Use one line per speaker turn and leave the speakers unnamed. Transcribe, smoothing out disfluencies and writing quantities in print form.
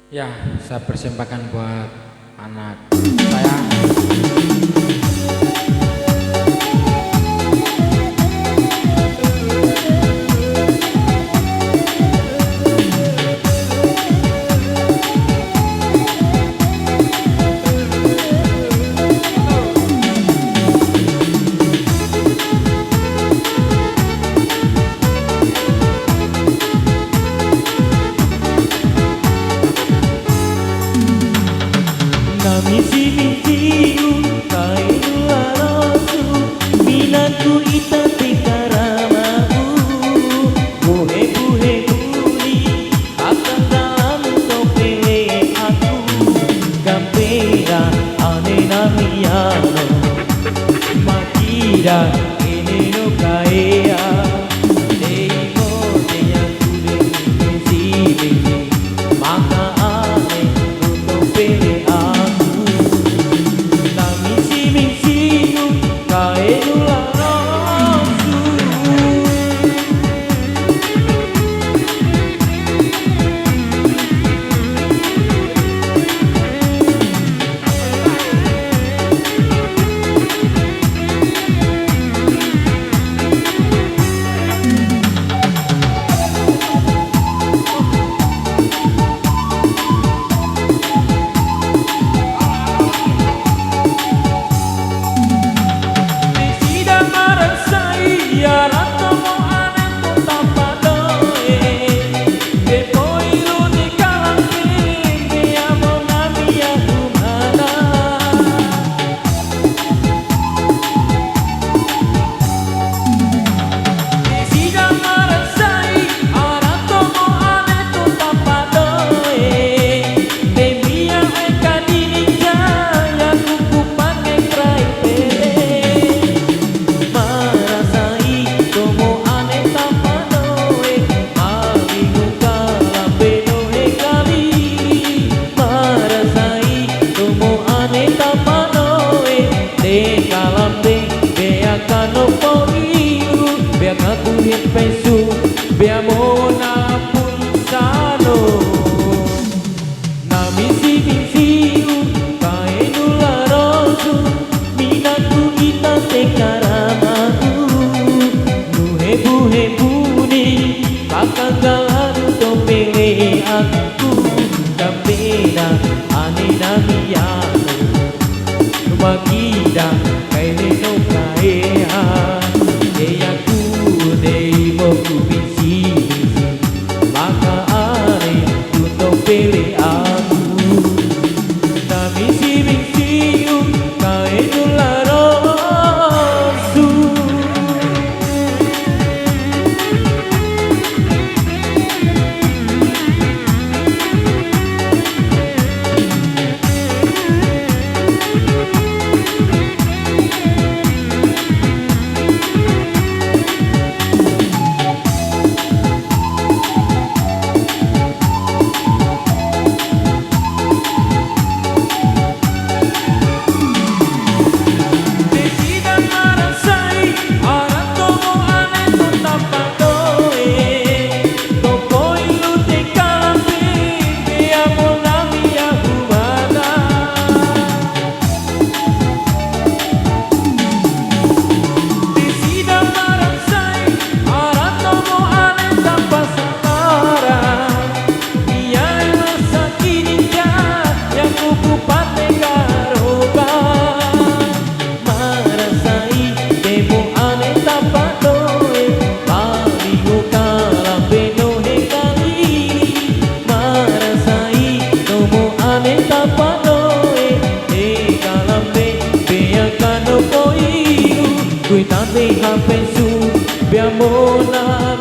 Ya, saya persembahkan buat anak saya.
Misi-misiu kai duarosu minatku ita tekaramaku buhe-buhe buni akan dalam topele aku gampera ane namiyano makira ene no kaea deimo yang kude misi-misi maka ane no topele pensu biamona punsano na misi-misiu kae nularosu minatku ita tekaramaku nuhebu-hebuni kakagalan topele aku kapena ane namiyano makida kae no kaea deyaku deimo kubisi maka are untuk pilih aku na misi-misiu kae nularosu. Cuidado e pensu, biamona,